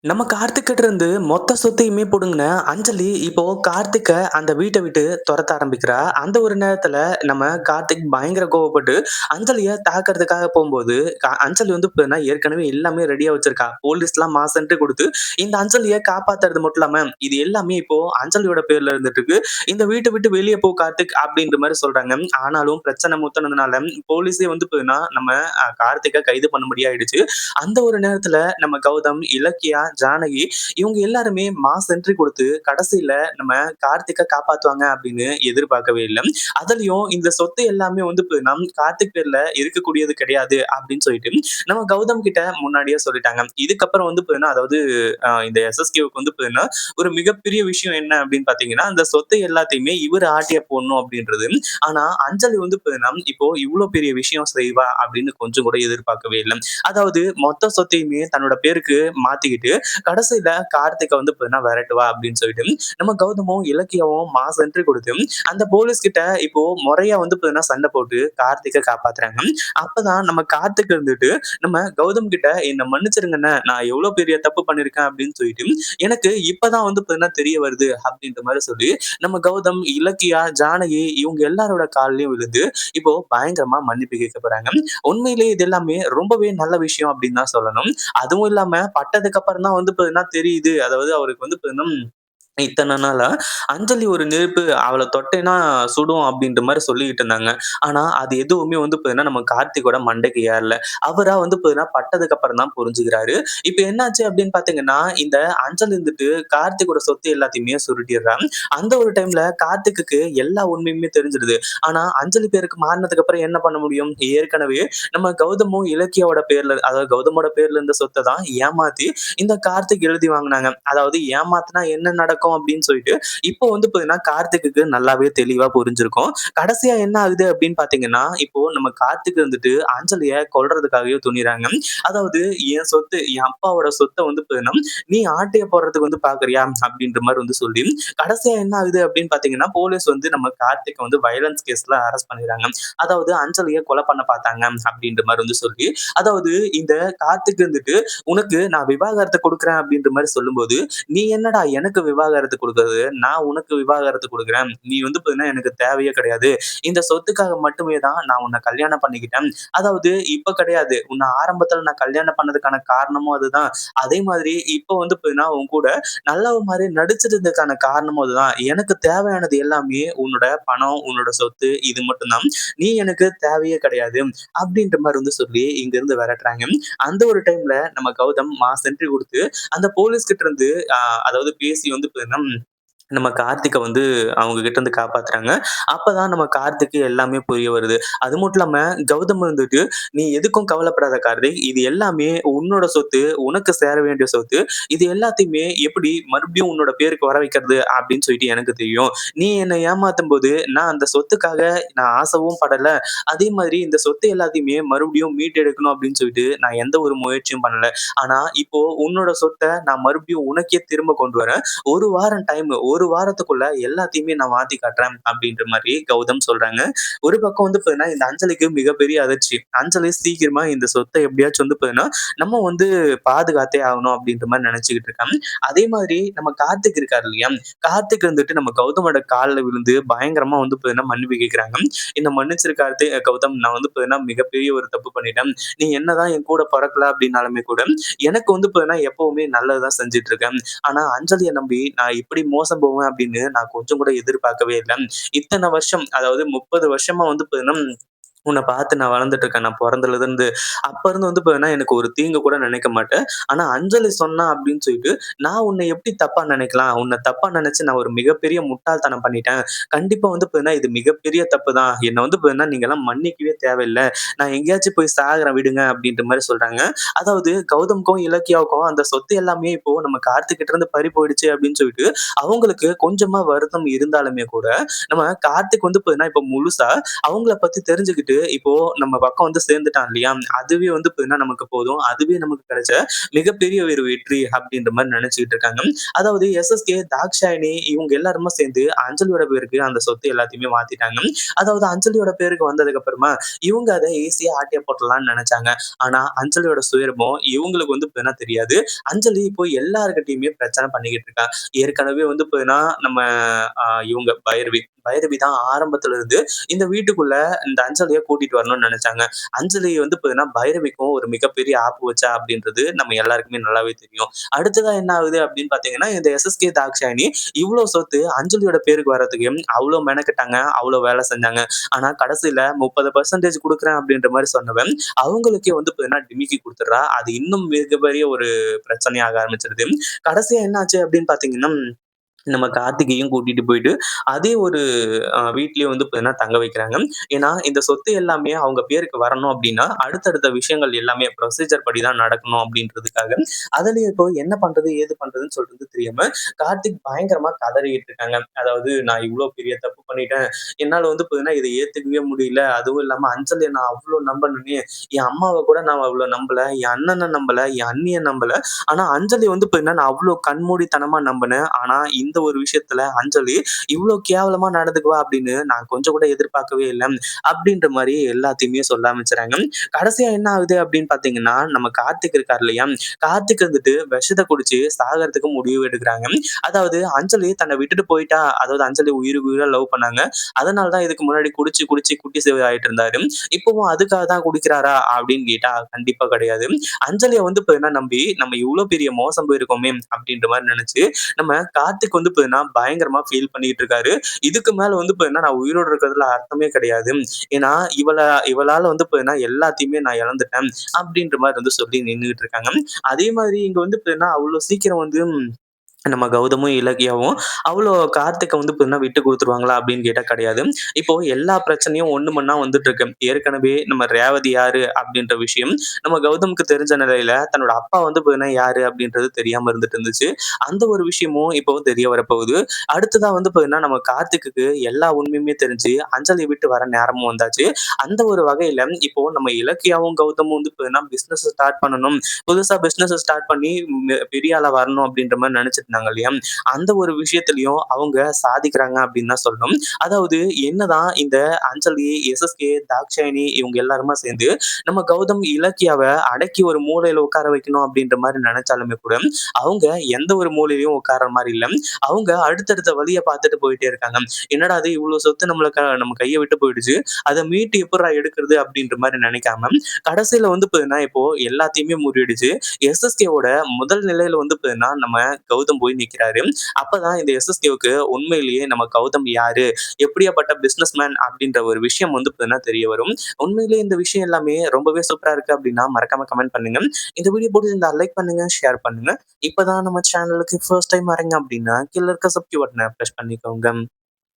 நம்ம கார்த்திக் கிட்ட இருந்து மொத்த சொத்தையுமே புடுங்குன அஞ்சலி இப்போ கார்த்திக்க அந்த வீட்டை விட்டு துரத்த ஆரம்பிக்கிறா. அந்த ஒரு நேரத்துல நம்ம கார்த்திக் பயங்கர கோவப்பட்டு அஞ்சலிய தாக்குறதுக்காக போகும்போது, அஞ்சலி வந்து பார்த்தீங்கன்னா ஏற்கனவே எல்லாமே ரெடியா வச்சிருக்கா. போலீஸ்லாம் மாஸ் என்ட்ரி குடுத்து இந்த அஞ்சலிய காப்பாத்துறது மட்டும் இல்லாம, இது எல்லாமே இப்போ அஞ்சலியோட பேர்ல இருந்துட்டு இருக்கு. இந்த வீட்ட விட்டு வெளிய போ கார்த்திக் அப்படின்ற மாரி சொல்றாங்க. ஆனாலும் பிரச்சனை முத்துனதுனால போலீஸே வந்து பார்த்தீங்கன்னா நம்ம கார்த்திக்க கைது பண்ணும்படி ஆயிடுச்சு. அந்த ஒரு நேரத்துல நம்ம கௌதம், இலக்கியா, ஜானகி இவங்க எல்லாருமே மாஸ் என்ட்ரி குடுத்து கடைசியில நம்ம கார்த்திக்க காப்பாத்துவாங்க அப்படின்னு எதிர்பார்க்கவே இல்ல. அதுலயும் இந்த சொத்து எல்லாமே வந்து நம் கார்த்திக் பேர்ல இருக்கக்கூடியது கிடையாது அப்படின்னு சொல்லிட்டு நம்ம கௌதம் கிட்ட முன்னாடியே சொல்லிட்டாங்க. இதுக்கப்புறம் வந்து பார்த்தீங்கன்னா, அதாவது இந்த எஸ்எஸ்கேவுக்கு வந்து பார்த்தீங்கன்னா, ஒரு மிகப்பெரிய விஷயம் என்ன அப்படின்னு பார்த்தீங்கன்னா, அந்த சொத்தை எல்லாத்தையுமே இவரு ஆட்டைய போடணும் அப்படின்றது. ஆனா அஞ்சலி வந்து பார்த்தீங்கன்னா, இப்போ இவ்ளோ பெரிய விஷயம் செய்வா அப்படின்னு கொஞ்சம் கூட எதிர்பார்க்கவே இல்ல. அதாவது மொத்த சொத்தையுமே தன்னோட பேருக்கு மாத்திக்கிட்டு கடைசியில கார்த்திக்க வந்து பார்த்தீங்கன்னா விரட்டுவா அப்படின்னு சொல்லிட்டு நம்ம கௌதமும் இலக்கியாவும் மாஸ் என்ட்ரி கொடுத்து அந்த போலீஸ் கிட்ட இப்போ முறையா வந்து பார்த்தீங்கன்னா சண்டை போட்டு கார்த்திக்க காப்பாத்துறாங்க. அப்பதான் நம்ம கார்த்திக் இருந்துட்டு நம்ம கௌதம் கிட்ட என்ன மன்னிச்சிருங்கண்ணே, நான் எவ்வளவு பெரிய தப்பு பண்ணிருக்கேன் அப்படின்னு சொல்லிட்டு எனக்கு இப்பதான் வந்து பார்த்தீங்கன்னா தெரிய வருது அப்படின்ற மாதிரி சொல்லி நம்ம கௌதம், இலக்கியா, ஜானகி இவங்க எல்லாரோட கால்லயும் விழுந்து இப்போ பயங்கரமா மன்னிப்பு கேட்க போறாங்க. உண்மையிலேயே இது எல்லாமே ரொம்பவே நல்ல விஷயம் அப்படின்னு தான் சொல்லணும். அதுவும் இல்லாம பட்டதுக்கு அப்புறம் தான் வந்து பார்த்தீங்கன்னா தெரியுது. அதாவது அவருக்கு வந்து பார்த்தீங்கன்னா இத்தன நாளா அஞ்சலி ஒரு நெருப்பு அவள தொட்டேன்னா சுடும் அப்படின்ற மாரி சொல்லிக்கிட்டு இருந்தாங்க. ஆனா, அது எதுவுமே வந்து பார்த்தீங்கன்னா, நம்ம கார்த்திக்கோட மண்டைக்கு ஏறல. அவரா வந்து பார்த்தீங்கன்னா, பட்டதுக்கு அப்புறம் தான் புரிஞ்சுக்கிறாரு. இப்ப என்னாச்சு அப்படின்னு பார்த்தீங்கன்னா, இந்த அஞ்சலி இருந்துட்டு கார்த்திக்கோட சொத்து எல்லாத்தையுமே சுருட்டிர்றா. அந்த ஒரு டைம்ல கார்த்திக்குக்கு எல்லா உண்மையுமே தெரிஞ்சிருது. ஆனா, அஞ்சலி பேருக்கு மாறுனதுக்கு அப்புறம் என்ன பண்ண முடியும்? ஏற்கனவே நம்ம கௌதமும் இலக்கியாவோட பேர்ல அதாவது கௌதமோட பேர்ல இருந்த சொத்த தான் ஏமாத்தி இந்த கார்த்திக் எழுதி வாங்குனாங்க. அதாவது ஏமாத்துனா என்ன நடக்கும் அப்படின்னு சொல்லிட்டு, இப்போ வந்து பார்த்தீங்கன்னா, கார்த்திக்குக்கு நல்லாவே தெளிவா புரிஞ்சிருக்கும். கடைசியா என்ன ஆகுது அப்படின்னு பார்த்தீங்கன்னா, இப்போ நம்ம கார்த்திக் வந்துட்டு அஞ்சலிய கொல்றதுக்காகவே துணிறாங்க. அதாவது என் சொத்து, என் அப்பாவோட சொத்த வந்து பார்த்தீங்கன்னா, நீ ஆட்டைய போடுறதுக்கு வந்து பார்க்குறியா? அப்படின்ற மாரி வந்து சொல்லி, கடைசியா என்ன ஆகுது அப்படின்னு பார்த்தீங்கன்னா, போலீஸ் வந்து நம்ம கார்த்திக்க வந்து வயலன்ஸ் கேஸ்ல அரெஸ்ட் பண்ணிடுறாங்க. அதாவது அஞ்சலிய கொலை பண்ண பார்த்தாங்க அப்படின்ற மாரி வந்து சொல்லி, அதாவது இந்த கார்த்திக் வந்துட்டு உனக்கு நான் விவாகரத்து குடுக்குறேன் அப்படின்ற மாரி சொல்லும்போது, "நீ என்னடா எனக்கு விவாகரத்து குடுக்குறது? நான் உனக்கு விவாகரத்து குடுக்குறேன். நீ வந்து பார்த்தீங்கன்னா எனக்கு தேவையே கிடையாது. இந்த சொத்துக்காக மட்டுமே தான் நான் உன்ன கல்யாணம் பண்ணிக்கிட்டேன். அதாவது இப்ப கிடையாது. உன்ன ஆரம்பத்துல நான் கல்யாணம் பண்ணதுக்கான காரணமும் அதுதான். அதே மாதிரி இப்போ வந்து பார்த்தீங்கன்னா, உன் கூட நல்லவ மாரி நடிச்சிருந்ததுக்கான காரணமும் அதுதான். எனக்கு தேவையானது எல்லாமே உன்னோட பணம், உன்னோட சொத்து இது மட்டும் தான். நீ எனக்கு தேவையே கிடையாது." அப்படின்ற மாரி வந்து சொல்லி இங்கிருந்து விரட்டுறாங்க. அந்த ஒரு டைம்ல நம்ம கௌதம் மாஸ் என்ட்ரி குடுத்து, அந்த போலீஸ் கிட்ட இருந்து அ அதாவது பேசி வந்து பார்த்தீங்கன்னா, நம்ம கார்த்திக்க வந்து அவங்க கிட்ட இருந்து காப்பாத்துறாங்க. அப்பதான் நம்ம கார்த்திக்கு எல்லாமே புரிய வருது. அது மட்டும் இல்லாம கௌதம் வந்துட்டு, "நீ எதுக்கும் கவலைப்படாத கார்த்திக். இது எல்லாமே உன்னோட சொத்து. உனக்கு சேர வேண்டிய சொத்து. இது எல்லாத்தையுமே எப்படி மறுபடியும் உன்னோட பேருக்கு வர வைக்கிறது அப்படின்னு சொல்லிட்டு எனக்கு தெரியும். நீ என்ன ஏமாத்தும்போது நான் அந்த சொத்துக்காக நான் ஆசவும் படல. அதே மாதிரி இந்த சொத்து எல்லாத்தையுமே மறுபடியும் மீட்டெடுக்கணும் அப்படின்னு சொல்லிட்டு நான் எந்த ஒரு முயற்சியும் பண்ணல. ஆனா இப்போ உன்னோட சொத்த நான் மறுபடியும் உனக்கே திரும்ப கொண்டு வரேன். 1 வாரம் டைம். 1 வாரத்துக்குள்ள எல்லாத்தையுமே நான் மாத்தி காட்டுறேன் அப்படின்ற மாரி கௌதம் சொல்றாங்க. ஒரு பக்கம் வந்து பார்த்தீங்கன்னா, இந்த அஞ்சலிக்கு மிகப்பெரிய அதிர்ச்சி. அஞ்சலி சீக்கிரமா இந்த சொத்த எப்படியாச்சும் வந்து பார்த்தீங்கன்னா, நம்ம வந்து பாதுகாத்தே ஆகணும் அப்படின்ற மாரி நெனச்சுக்கிட்டு இருக்காங்க. அதே மாதிரி நம்ம கார்த்திக் இருக்காரு இல்லையா? கார்த்திக் வந்துட்டு நம்ம கௌதமோட கால்ல விழுந்து பயங்கரமா வந்து பார்த்தீங்கன்னா, மன்னிப்பு கேட்கிறாங்க. என்ன மன்னிச்சிரு கௌதம். நான் வந்து பார்த்தீங்கன்னா, மிகப்பெரிய ஒரு தப்பு பண்ணிட்டேன். நீ என்னதான் என் கூட பொறக்கல அப்படின்னாலுமே கூட, எனக்கு வந்து பார்த்தீங்கன்னா, எப்பவுமே நல்லது தான் செஞ்சுட்டு இருக்கேன். ஆனா அஞ்சலிய நம்பி நான் இப்படி மோசம் போவேன் அப்படின்னு நான் கொஞ்சம் கூட எதிர்பார்க்கவே இல்ல. இத்தன வருஷம் அதாவது 30 வருஷமா வந்து பார்த்தீங்கன்னா உன்ன பார்த்து நான் வளர்ந்துட்டு இருக்கேன். நான் பொறந்ததுலருந்து. அப்ப இருந்து வந்து பார்த்தீங்கன்னா, எனக்கு ஒரு தீங்கு கூட நினைக்க மாட்டேன். ஆனா அஞ்சலி சொன்னா அப்படின்னு சொல்லிட்டு, நான் உன்ன எப்படி தப்பா நினைக்கலாம்? உன்ன தப்பா நினைச்சு நான் ஒரு மிகப்பெரிய முட்டாள்தனம் பண்ணிட்டேன். கண்டிப்பா வந்து பார்த்தீங்கன்னா, இது மிகப்பெரிய தப்பு தான். என்ன வந்து பார்த்தீங்கன்னா, நீங்கலாம் மன்னிக்கவே தேவையில்ல. நான் எங்கேயாச்சும் போய் சாகுறேன் விடுங்க அப்படின்ற மாரி சொல்றாங்க. அதாவது கௌதம்க்கும், இலக்கியாவுக்கும் அந்த சொத்து எல்லாமே இப்போ நம்ம கார்த்திக் கிட்ட இருந்து பறி போயிடுச்சு அப்படின்னு சொல்லிட்டு, அவங்களுக்கு கொஞ்சமா வருத்தம் இருந்தாலுமே கூட, நம்ம கார்த்திக் வந்து பார்த்தீங்கன்னா, இப்ப முழுசா அவங்கள பத்தி தெரிஞ்சுக்கிட்டு வந்துட்டு இப்போ நம்ம பக்கம் வந்து சேர்ந்துட்டான் இல்லையா? அதுவே வந்து பார்த்தீங்கன்னா நமக்கு போதும். அதுவே நமக்கு கிடைச்ச மிகப்பெரிய ஒரு வெற்றி அப்படின்ற மாரி நெனச்சுக்கிட்டு இருக்காங்க. அதாவது எஸ்எஸ்கே, தாக்ஷாயணி இவங்க எல்லாருமே சேர்ந்து அஞ்சலியோட பேருக்கு அந்த சொத்து எல்லாத்தையுமே மாத்திட்டாங்க. அதாவது அஞ்சலியோட பேருக்கு வந்ததுக்கு அப்புறமா இவங்க அத ஈஸியா ஆட்டைய போட்டுடலாம்னு நெனச்சாங்க. ஆனா அஞ்சலியோட சுயரூபம் இவங்களுக்கு வந்து பார்த்தீங்கன்னா தெரியாது. அஞ்சலி இப்போ எல்லார்கிட்டயுமே பிரச்சனை பண்ணிக்கிட்டு இருக்கா. ஏற்கனவே வந்து பார்த்தீங்கன்னா நம்ம இவங்க பைரவி. பைரவி தான் ஆரம்பத்துல இருந்து இந்த வீட்டுக்குள்ள இந்த அஞ்சலிய கூட்டிட்டு வரணும்னு நெனச்சாங்க. அஞ்சலி வந்து பார்த்தீங்கன்னா, பைரவிக்கும் ஒரு மிகப்பெரிய ஆப்பு வச்சா அப்படின்றது நம்ம எல்லாருக்குமே நல்லாவே தெரியும். அடுத்ததா என்ன ஆகுது அப்படின்னு பார்த்தீங்கன்னா, இந்த எஸ்எஸ்கே தாக்ஷாயணி இவ்ளோ சொத்து அஞ்சலியோட பேருக்கு வர்றதுக்கு அவ்ளோ மெனக்கெட்டாங்க, அவ்ளோ வேலை செஞ்சாங்க. ஆனா கடைசியில 30% குடுக்குறேன் அப்படின்ற மாரி சொன்னவன், அவங்களுக்கே வந்து பார்த்தீங்கன்னா டிமிக்கி குடுத்துடுறா. அது இன்னும் மிகப்பெரிய ஒரு பிரச்சனையாக ஆரம்பிச்சிருது. கடைசியா என்ன ஆச்சு அப்படின்னு பார்த்தீங்கன்னா நம்ம கார்த்திகையும் கூட்டிட்டு போயிட்டு, அதே ஒரு வீட்லயே வந்து பார்த்தீங்கன்னா தங்க வைக்கிறாங்க. ஏன்னா, இந்த சொத்து எல்லாமே அவங்க பேருக்கு வரணும் அப்டின்னா, அடுத்தடுத்த விஷயங்கள் எல்லாமே ப்ரொசீஜர் படி தான் நடக்கணும் அப்டின்றதுக்காக, அதுலயும் இப்போ என்ன பண்றது? ஏது பண்றதுன்னு சொல்றது தெரியாம, கார்த்திக் பயங்கரமா கதறிட்டு இருக்காங்க. அதாவது நான் இவ்ளோ பெரிய தப்பு பண்ணிட்டேன். என்னால வந்து பார்த்தீங்கன்னா, இத ஏத்துக்கவே முடியல. அதுவும் இல்லாம அஞ்சலிய நான் அவ்ளோ நம்புனேனே, என் அம்மாவ கூட நான் அவ்ளோ நம்பல. என் அண்ணன நம்பல. என் அண்ணிய நம்பல. ஆனா அஞ்சலி வந்து பார்த்தீங்கன்னா, நான் அவ்ளோ கண்மூடித்தனமா நம்புனேன். ஆனா இந்த ஒரு விஷயத்துல அஞ்சலி இவ்ளோ கேவலமா நடந்துக்குவா அப்படின்னு நான் கொஞ்சம் கூட எதிர்பார்க்கவே இல்ல. அப்படின்ற மாரி எல்லாத்தையுமே சொல்ல ஆரம்பிச்சுறாங்க. கடைசியா என்ன ஆகுது அப்படின்னு பார்த்தீங்கன்னா, நம்ம கார்த்திக் இருக்கார் இல்லையா? கார்த்திக் வந்துட்டு விஷத்த குடிச்சு சாகறதுக்கு முடிவு எடுக்குறாங்க. அதாவது அஞ்சலி தன்னை விட்டுட்டு போயிட்டா, அதாவது அஞ்சலி உயிருக்கு உயிரா லவ் பண்ணாங்க. அதனால தான் இதுக்கு முன்னாடி குடிச்சு, குடிச்சு குட்டி சுவர் ஆயிட்டு இருந்தாரு. இப்பவும் அதுக்காக தான் குடிக்கிறாரா? அப்படின்னு கேட்டா கண்டிப்பா கிடையாது. அஞ்சலிய வந்து பார்த்தீங்கன்னா நம்பி, நம்ம இவ்ளோ பெரிய மோசம் போயிருக்கோமே அப்படின்ற மாரி நெனச்சு, நம்ம கார்த்திக் வந்து பார்த்தீங்கன்னா பயங்கரமா ஃபீல் பண்ணிட்டு இருக்காரு. இதுக்கு மேல வந்து பார்த்தீங்கன்னா, நான் உயிரோட இருக்கிறதுல அர்த்தமே கிடையாது. ஏன்னா, இவளால வந்து பார்த்தீங்கன்னா எல்லாத்தையுமே நான் இழந்துட்டேன். அப்படின்ற மாரி வந்து சொல்லி நின்னுகிட்டு இருக்காங்க. அதே மாதிரி இங்க வந்து பார்த்தீங்கன்னா, அவ்ளோ சீக்கிரம் வந்து நம்ம கௌதமும், இலக்கியாவும் அவ்ளோ கார்த்திக்க வந்து பார்த்தீங்கன்னா விட்டு குடுத்துருவாங்களா அப்படின்னு கேட்டா கிடையாது. இப்போ எல்லா பிரச்சனையும் ஒண்ணு மண்ணா வந்துட்டு இருக்கு. ஏற்கனவே நம்ம ரேவதி யாரு அப்படின்ற விஷயம் நம்ம கௌதமுக்கு தெரிஞ்ச நிலையில தன்னோட அப்பா வந்து பார்த்தீங்கன்னா யாரு அப்படின்றது தெரியாம இருந்துட்டு இருந்துச்சு. அந்த ஒரு விஷயமும் இப்போ தெரிய வரப்போகுது. அடுத்ததா வந்து பார்த்தீங்கன்னா நம்ம கார்த்திக்குக்கு எல்லா உண்மையுமே தெரிஞ்சு அஞ்சலிய விட்டு வர நேரமும் வந்தாச்சு. அந்த ஒரு வகையில இப்போ நம்ம இலக்கியாவும், கௌதமும் வந்து பார்த்தீங்கன்னா பிசினஸ் ஸ்டார்ட் பண்ணணும். புதுசா பிசினஸ் ஸ்டார்ட் பண்ணி பெரிய ஆளா வரணும் அப்படின்ற மாரி நெனச்சிட்டு இருந்தாங்க இல்லையா? அந்த ஒரு விஷயத்திலயும் அவங்க சாதிக்கிறாங்க அப்படின்னு தான் சொல்லணும். அதாவது என்னதான் இந்த அஞ்சலி, எஸ்எஸ்கே, தாக்ஷாயணி இவங்க எல்லாருமா சேர்ந்து நம்ம கௌதம், இலக்கியாவ அடக்கி ஒரு மூலையில உட்கார வைக்கணும் அப்படின்ற மாரி நெனச்சாலுமே கூட, அவங்க எந்த ஒரு மூலையிலயும் உட்கார்ற மாரி இல்ல. அவங்க அடுத்தடுத்த வழிய பார்த்துட்டு போயிட்டே இருக்காங்க. என்னடா இது இவ்ளோ சொத்து நம்ம கைய விட்டு போயிடுச்சு. அத மீட்டு எப்புட்றா எடுக்குறது அப்படின்ற மாரி நெனைக்காம, கடைசியில வந்து பார்த்தீங்கன்னா, இப்போ எல்லாத்தையுமே முறியடிச்சு எஸ்எஸ்கேவோட முதல் நிலையில வந்து பார்த்தீங்கன்னா, நம்ம கௌதம் போய் நிக்கிறாரு. அப்பதான் இந்த எஸ்எஸ்கேவுக்கு உண்மையிலேயே நம்ம கௌதம் யாரு? எப்படியாப்பட்ட பிசினஸ் மேன் அப்படின்ற ஒரு விஷயம் வந்து பார்த்தீங்கன்னா தெரிய வரும். உண்மையிலேயே இந்த விஷயம் எல்லாமே ரொம்பவே சூப்பரா இருக்கு அப்படின்னா, மறக்காம கமெண்ட் பண்ணுங்க. இந்த வீடியோ புடிச்சிருந்தா லைக் பண்ணுங்க, ஷேர் பண்ணுங்க. இப்பதான் நம்ம சேனலுக்கு ஃபர்ஸ்ட் டைம் வரீங்க அப்படின்னா, கீழ இருக்க சப்ஸ்கிரைப் பட்டன பிரஸ் பண்ணிக்கோங்க.